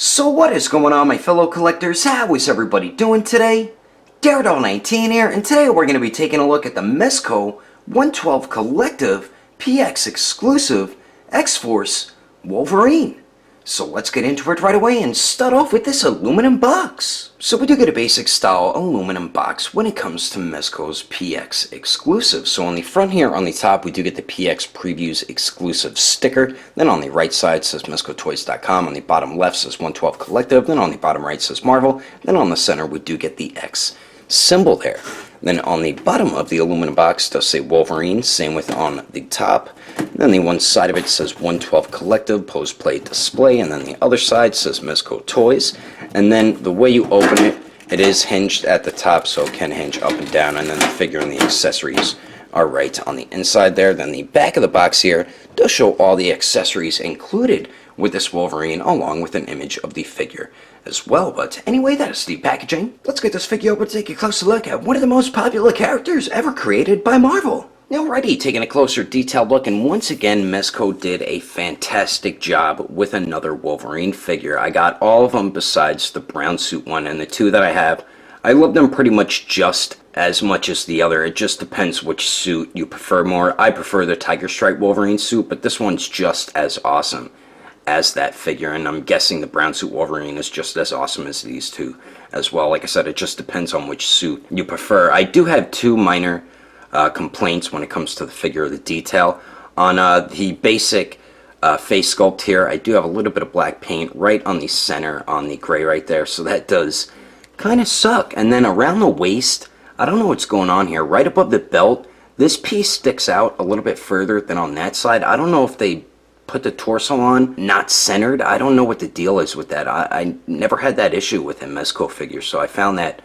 So what is going on, my fellow collectors? How is everybody doing today? Daredevil19 here, and today we're going to be taking a look at the Mezco 112 Collective PX exclusive X-Force Wolverine. So let's get into it right away and start off with this aluminum box. So we do get a basic style aluminum box when it comes to Mezco's PX exclusive. So on the front here, on the top, we do get the PX Previews exclusive sticker. Then on the right side says MezcoToyz.com. On the bottom left says 112 Collective. Then on the bottom right says Marvel. Then on the center, we do get the X symbol there. Then on the bottom of the aluminum box does say Wolverine, same with on the top. Then the one side of it says 112 Collective, Pose Play Display, and then the other side says Mezco Toyz. And then the way you open it, it is hinged at the top, so it can hinge up and down, and then the figure and the accessories are right on the inside there. Then the back of the box here does show all the accessories included with this Wolverine, along with an image of the figure as well. But anyway, that is the packaging. Let's get this figure over to take a closer look at one of the most popular characters ever created by Marvel. Alrighty, taking a closer detailed look, and once again, Mezco did a fantastic job with another Wolverine figure. I got all of them besides the brown suit one, and the two that I have, I love them pretty much just as much as the other. It just depends which suit you prefer more. I prefer the Tiger Stripe Wolverine suit, but this one's just as awesome as that figure, and I'm guessing the brown suit Wolverine is just as awesome as these two as well. Like I said, it just depends on which suit you prefer. I do have two minor complaints when it comes to the figure of the detail. On the basic face sculpt here, I do have a little bit of black paint right on the center on the gray right there, so that does kind of suck. And then around the waist, I don't know what's going on here. Right above the belt, this piece sticks out a little bit further than on that side. I don't know if they put the torso on not centered. I don't know what the deal is with that. I never had that issue with a Mezco figure, so I found that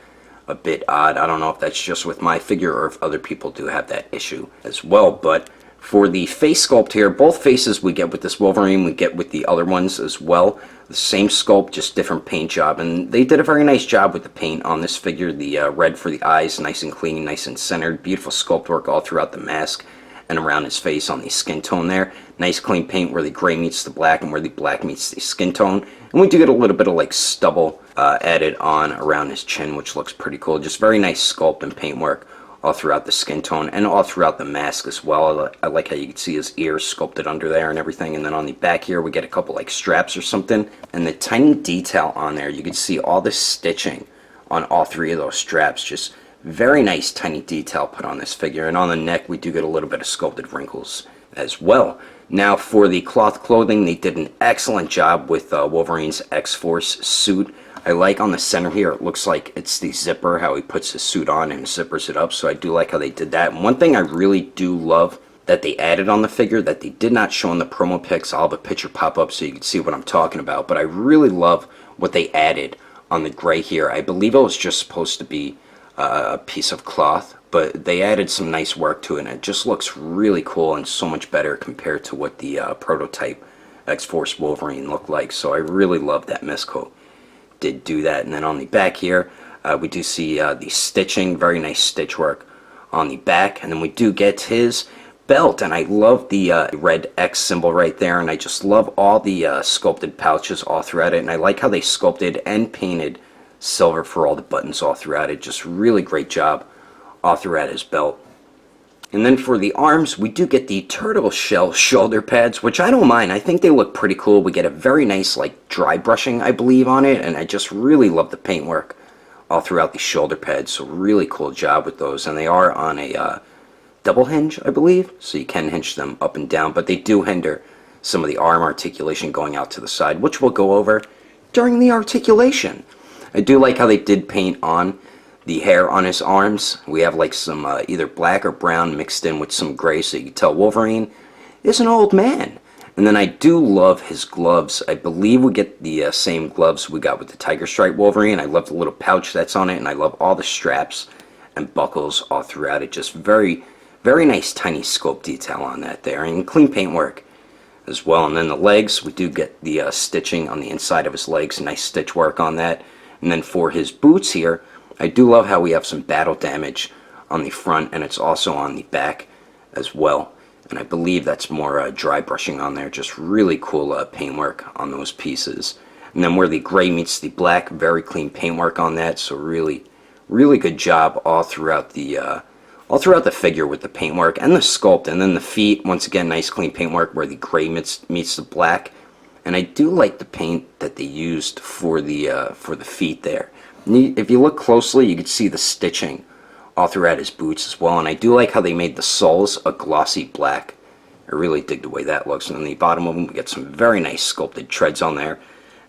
a bit odd. I don't know if that's just with my figure or if other people do have that issue as well. But for the face sculpt here, both faces we get with this Wolverine, we get with the other ones as well. The same sculpt, just different paint job, and they did a very nice job with the paint on this figure. The red for the eyes, nice and clean, nice and centered. Beautiful sculpt work all throughout the mask and around his face on the skin tone there. Nice clean paint where the gray meets the black and where the black meets the skin tone. And we do get a little bit of like stubble added on around his chin, which looks pretty cool. Just very nice sculpt and paint work all throughout the skin tone and all throughout the mask as well. I like how you can see his ears sculpted under there and everything. And then on the back here we get a couple like straps or something. And the tiny detail on there, you can see all the stitching on all three of those straps. Just very nice tiny detail put on this figure. And on the neck we do get a little bit of sculpted wrinkles as well. Now for the cloth clothing, they did an excellent job with Wolverine's X-Force suit. I like on the center here, it looks like it's the zipper, how he puts his suit on and zippers it up, so I do like how they did that. And one thing I really do love that they added on the figure that they did not show in the promo pics, I'll have a picture pop up so you can see what I'm talking about, but I really love what they added on the gray here. I believe it was just supposed to be a piece of cloth, but they added some nice work to it, and it just looks really cool and so much better compared to what the prototype X-Force Wolverine looked like. So I really love that Mezco did do that. And then on the back here, we do see the stitching, very nice stitch work on the back. And then we do get his belt, and I love the red X symbol right there, and I just love all the sculpted pouches all throughout it. And I like how they sculpted and painted silver for all the buttons all throughout it. Just really great job all throughout his belt. And then for the arms, we do get the turtle shell shoulder pads, which I don't mind. I think they look pretty cool. We get a very nice like dry brushing, I believe, on it, and I just really love the paint work all throughout the shoulder pads. So really cool job with those, and they are on a double hinge, I believe, so you can hinge them up and down, but they do hinder some of the arm articulation going out to the side, which we'll go over during the articulation. I do like how they did paint on the hair on his arms. We have like some either black or brown mixed in with some gray, so you can tell Wolverine is an old man. And then I do love his gloves. I believe we get the same gloves we got with the Tiger Stripe Wolverine. I love the little pouch that's on it, and I love all the straps and buckles all throughout it. Just very, very nice tiny scope detail on that there, and clean paint work as well. And then the legs, we do get the stitching on the inside of his legs, nice stitch work on that. And then for his boots here, I do love how we have some battle damage on the front, and it's also on the back as well. And I believe that's more dry brushing on there. Just really cool paintwork on those pieces. And then where the gray meets the black, very clean paintwork on that. So really, really good job all throughout the figure with the paintwork and the sculpt. And then the feet, once again, nice clean paintwork where the gray meets the black. And I do like the paint that they used for the feet there. If you look closely, you can see the stitching all throughout his boots as well. And I do like how they made the soles a glossy black. I really dig the way that looks. And on the bottom of them, we get some very nice sculpted treads on there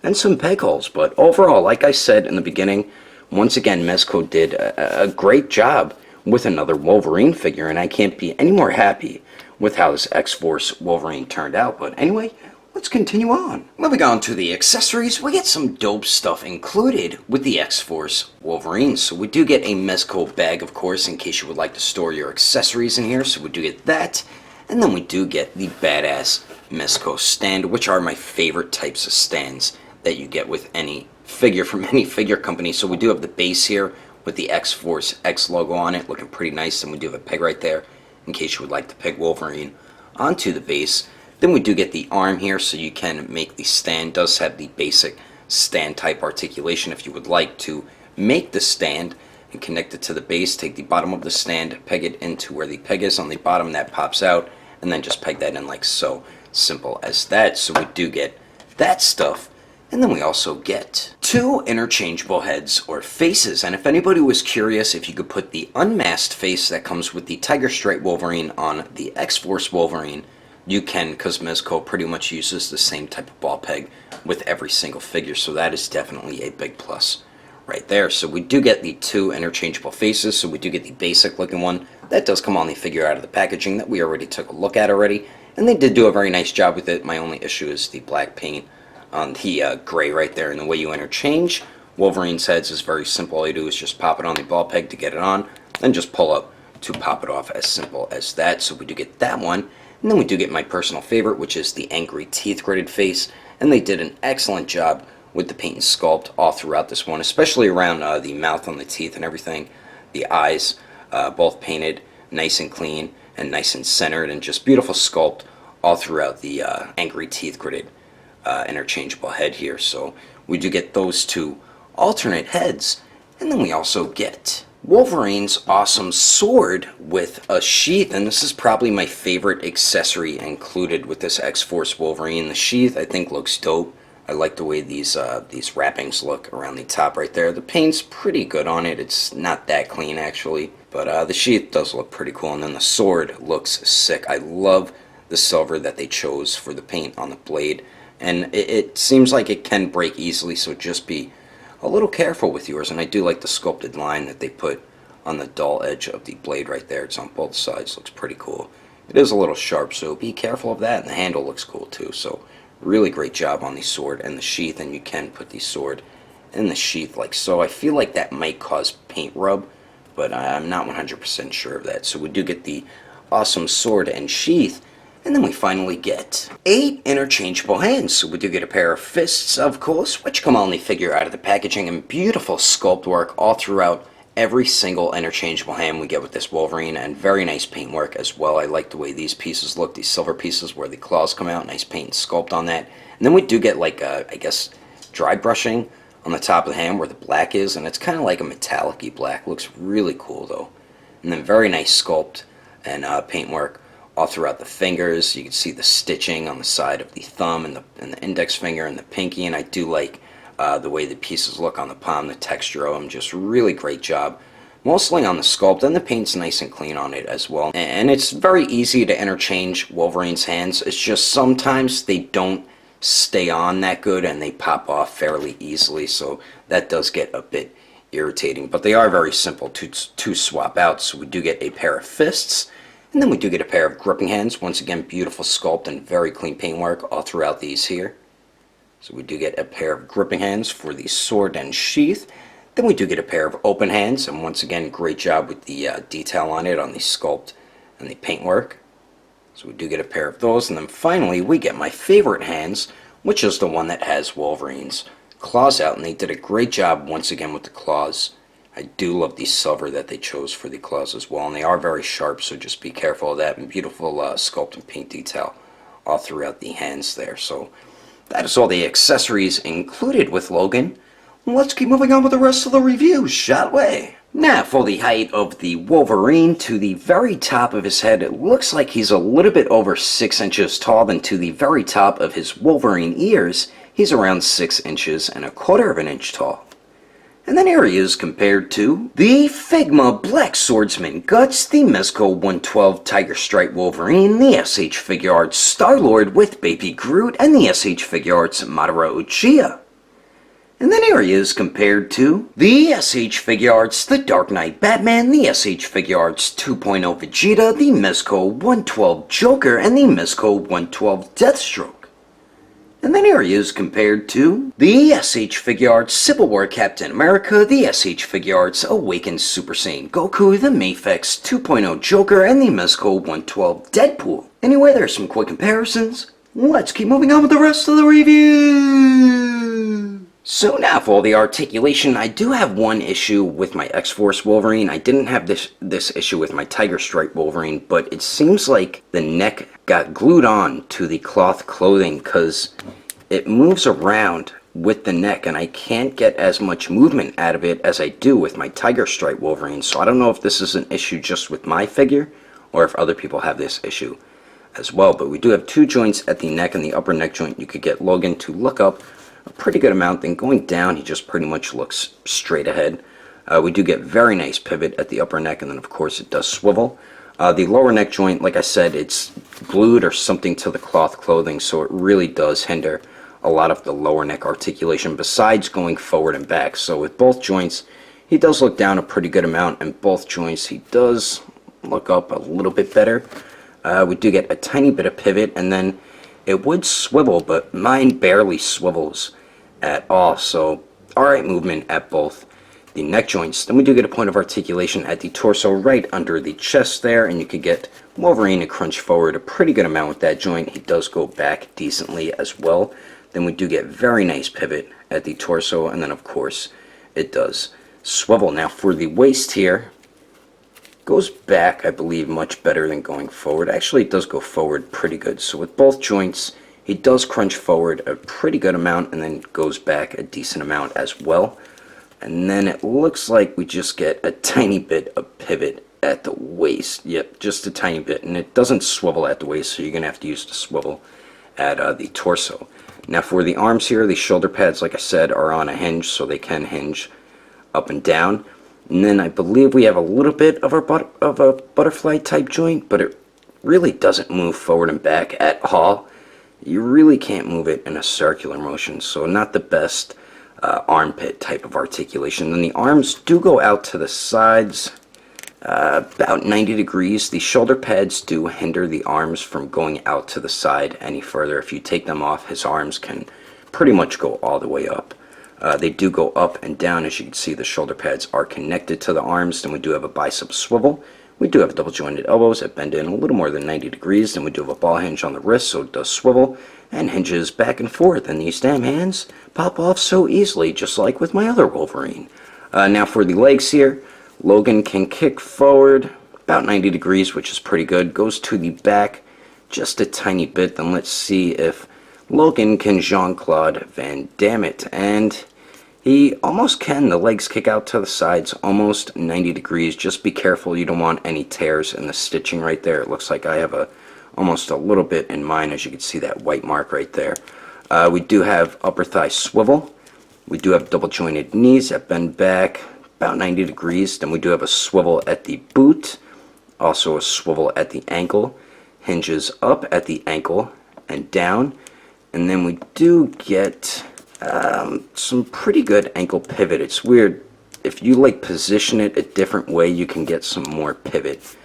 and some peg holes. But overall, like I said in the beginning, once again, Mezco did a great job with another Wolverine figure, and I can't be any more happy with how this X-Force Wolverine turned out. But anyway, let's continue on. Moving on to the accessories, we get some dope stuff included with the X-Force Wolverine. So we do get a Mezco bag, of course, in case you would like to store your accessories in here. So we do get that. And then we do get the badass Mezco stand, which are my favorite types of stands that you get with any figure from any figure company. So we do have the base here with the X-Force X logo on it, looking pretty nice. And we do have a peg right there, in case you would like to peg Wolverine onto the base. Then we do get the arm here, so you can make the stand. It does have the basic stand type articulation. If you would like to make the stand and connect it to the base, take the bottom of the stand, peg it into where the peg is on the bottom, that pops out, and then just peg that in like so. Simple as that. So we do get that stuff. And then we also get 2 interchangeable heads or faces. And if anybody was curious if you could put the unmasked face that comes with the Tiger Stripe Wolverine on the X-Force Wolverine, you can, because Mezco pretty much uses the same type of ball peg with every single figure. So that is definitely a big plus right there. So we do get the 2 interchangeable faces. So we do get the basic looking one. That does come on the figure out of the packaging that we already took a look at already. And they did do a very nice job with it. My only issue is the black paint on the gray right there. And the way you interchange Wolverine's heads is very simple. All you do is just pop it on the ball peg to get it on, then just pull up to pop it off, as simple as that. So we do get that one. And then we do get my personal favorite, which is the angry teeth gritted face. And they did an excellent job with the paint and sculpt all throughout this one, especially around the mouth on the teeth and everything. The eyes, both painted nice and clean and nice and centered, and just beautiful sculpt all throughout the angry teeth gritted interchangeable head here. So we do get those 2 alternate heads. And then we also get Wolverine's awesome sword with a sheath, and this is probably my favorite accessory included with this X-Force Wolverine. The sheath I think looks dope. I like the way these wrappings look around the top right there. The paint's pretty good on it. It's not that clean actually, but the sheath does look pretty cool. And then the sword looks sick. I love the silver that they chose for the paint on the blade, and it seems like it can break easily, so just be a little careful with yours. And I do like the sculpted line that they put on the dull edge of the blade right there. It's on both sides, looks pretty cool. It is a little sharp, so be careful of that. And the handle looks cool too, so really great job on the sword and the sheath. And you can put the sword in the sheath like so. I feel like that might cause paint rub, but I'm not 100% sure of that. So we do get the awesome sword and sheath. And then we finally get 8 interchangeable hands. So we do get a pair of fists, of course, which come on the figure out of the packaging, and beautiful sculpt work all throughout every single interchangeable hand we get with this Wolverine, and very nice paint work as well. I like the way these pieces look, these silver pieces where the claws come out, nice paint and sculpt on that. And then we do get like I guess dry brushing on the top of the hand where the black is, and it's kind of like a metallic-y black. Looks really cool though. And then very nice sculpt and paint work all throughout the fingers. You can see the stitching on the side of the thumb and the index finger and the pinky, and I do like the way the pieces look on the palm, the texture of them, just really great job. Mostly on the sculpt, and the paint's nice and clean on it as well. And it's very easy to interchange Wolverine's hands. It's just sometimes they don't stay on that good and they pop off fairly easily, so that does get a bit irritating. But they are very simple to swap out. So we do get a pair of fists. And then we do get a pair of gripping hands. Once again, beautiful sculpt and very clean paint work all throughout these here. So we do get a pair of gripping hands for the sword and sheath. Then we do get a pair of open hands, and once again, great job with the detail on it, on the sculpt and the paint work. So we do get a pair of those. And then finally, we get my favorite hands, which is the one that has Wolverine's claws out. And they did a great job once again with the claws. I do love the silver that they chose for the claws as well, and they are very sharp, so just be careful of that. And beautiful sculpt and paint detail all throughout the hands there. So that is all the accessories included with Logan. Let's keep moving on with the rest of the review, shall we? Now, for the height of the Wolverine, to the very top of his head, it looks like he's a little bit over 6 inches tall, and to the very top of his Wolverine ears, he's around 6 inches and 1/4 of an inch tall. And then here he is compared to the Figma Black Swordsman Guts, the Mezco 112 Tiger Stripe Wolverine, the SH Figure Arts Star-Lord with Baby Groot, and the SH Figure Arts Madara Uchiha. And then here he is compared to the SH Figure Arts The Dark Knight Batman, the SH Figure Arts 2.0 Vegeta, the Mezco 112 Joker, and the Mezco 112 Deathstroke. And then here he is compared to the SH Figure Arts Civil War Captain America, the SH Figure Arts Awakened Super Saiyan Goku, the Mafex 2.0 Joker, and the Mezco 112 Deadpool. Anyway, there's some quick comparisons. Let's keep moving on with the rest of the review. So now for the articulation, I do have one issue with my X-Force Wolverine. I didn't have this issue with my Tiger Stripe Wolverine, but it seems like the neck got glued on to the cloth clothing because it moves around with the neck, and I can't get as much movement out of it as I do with my Tiger Stripe Wolverine. So I don't know if this is an issue just with my figure or if other people have this issue as well. But we do have 2 joints at the neck and the upper neck joint. You could get Logan to look up a pretty good amount, then going down he just pretty much looks straight ahead. We do get very nice pivot at the upper neck, and then of course it does swivel. The lower neck joint, like I said, it's glued or something to the cloth clothing, so it really does hinder a lot of the lower neck articulation besides going forward and back. So with both joints he does look down a pretty good amount, and both joints he does look up a little bit better. We do get a tiny bit of pivot, and then it would swivel, but mine barely swivels at all. So alright movement at both the neck joints. Then we do get a point of articulation at the torso right under the chest there, and you could get Wolverine to crunch forward a pretty good amount with that joint. He does go back decently as well. Then we do get very nice pivot at the torso, and then of course it does swivel. Now for the waist here, goes back, I believe, much better than going forward. Actually, it does go forward pretty good. So with both joints, he does crunch forward a pretty good amount and then goes back a decent amount as well. And then it looks like we just get a tiny bit of pivot at the waist. Yep, just a tiny bit. And it doesn't swivel at the waist, so you're going to have to use the swivel at the torso. Now for the arms here, the shoulder pads, like I said, are on a hinge, so they can hinge up and down. And then I believe we have a little bit of a butterfly type joint, but it really doesn't move forward and back at all. You really can't move it in a circular motion, so not the best armpit type of articulation. Then the arms do go out to the sides about 90 degrees. The shoulder pads do hinder the arms from going out to the side any further. If you take them off, his arms can pretty much go all the way up. They do go up and down. As you can see, the shoulder pads are connected to the arms. Then we do have a bicep swivel. We do have double jointed elbows that bend in a little more than 90 degrees. Then we do have a ball hinge on the wrist, so it does swivel and hinges back and forth. And these damn hands pop off so easily, just like with my other Wolverine. Now for the legs here, Logan can kick forward about 90 degrees, which is pretty good. Goes to the back just a tiny bit. Then let's see if Logan can Jean-Claude Van Damme it. And he almost can. The legs kick out to the sides almost 90 degrees. Just be careful you don't want any tears in the stitching right there. It looks like I have almost a little bit in mine, as you can see that white mark right there. We do have upper thigh swivel. We do have double jointed knees that bend back about 90 degrees. Then we do have a swivel at the boot. Also a swivel at the ankle. Hinges up at the ankle and down. And then we do get some pretty good ankle pivot. It's weird. If you like position it a different way, you can get some more pivot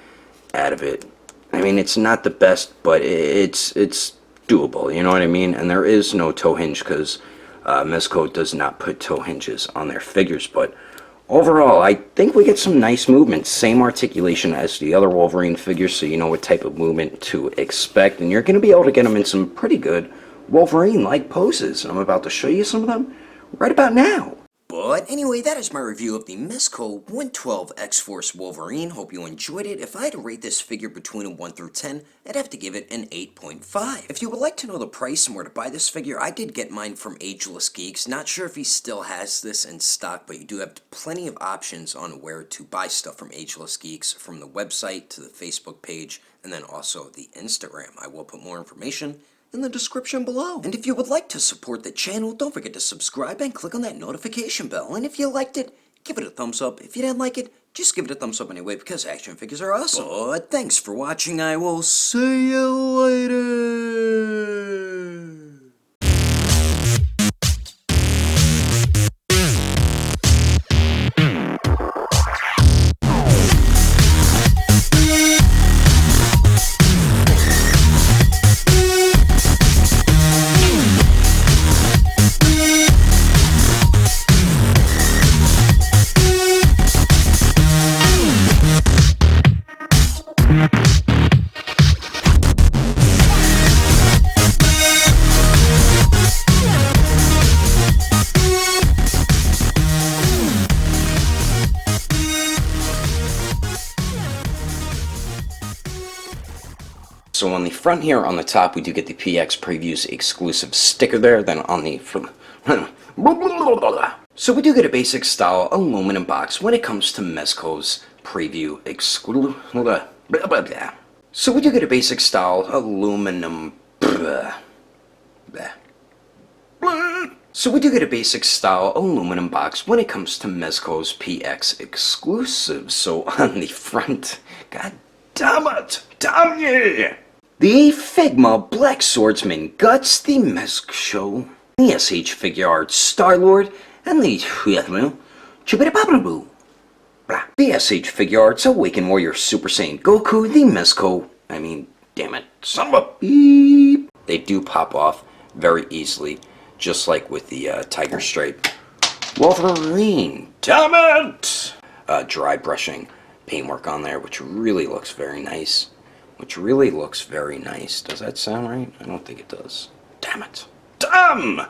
out of it. I mean, it's not the best, but it's doable, you know what I mean? And there is no toe hinge because Mezco does not put toe hinges on their figures. But overall, I think we get some nice movement. Same articulation as the other Wolverine figures, so you know what type of movement to expect. And you're going to be able to get them in some pretty good Wolverine-like poses. And I'm about to show you some of them right about now. But anyway, that is my review of the Mezco 112 X-Force Wolverine. Hope you enjoyed it. If I had to rate this figure between a 1 through 10, I'd have to give it an 8.5. If you would like to know the price and where to buy this figure, I did get mine from Agelessgeeks. Not sure if he still has this in stock, but you do have plenty of options on where to buy stuff from Agelessgeeks, from the website to the Facebook page, and then also the Instagram. I will put more information in the description below. And if you would like to support the channel, don't forget to subscribe and click on that notification bell. And if you liked it, give it a thumbs up. If you didn't like it, just give it a thumbs up anyway, because action figures are awesome. But thanks for watching. I will see you later. So on the front here, on the top, we do get the PX Previews exclusive sticker there. Then on the front, so we do get a basic style aluminum box when it comes to Mezco's Preview exclusive. So we do get a basic style aluminum. So we do get a basic style aluminum box when it comes to Mezco's PX exclusive. So on the front, god damn it, damn yeah! The Figma Black Swordsman Guts, the Mezco, the SH Figure Arts Star-Lord, and the SH Figure Arts Awakened Warrior Super Saiyan Goku, the Mezco, damn it, son of a beep. They do pop off very easily, just like with the Tiger Stripe Wolverine, damn it! Dry brushing paintwork on there, which really looks very nice. Does that sound right? I don't think it does. Damn it. Damn!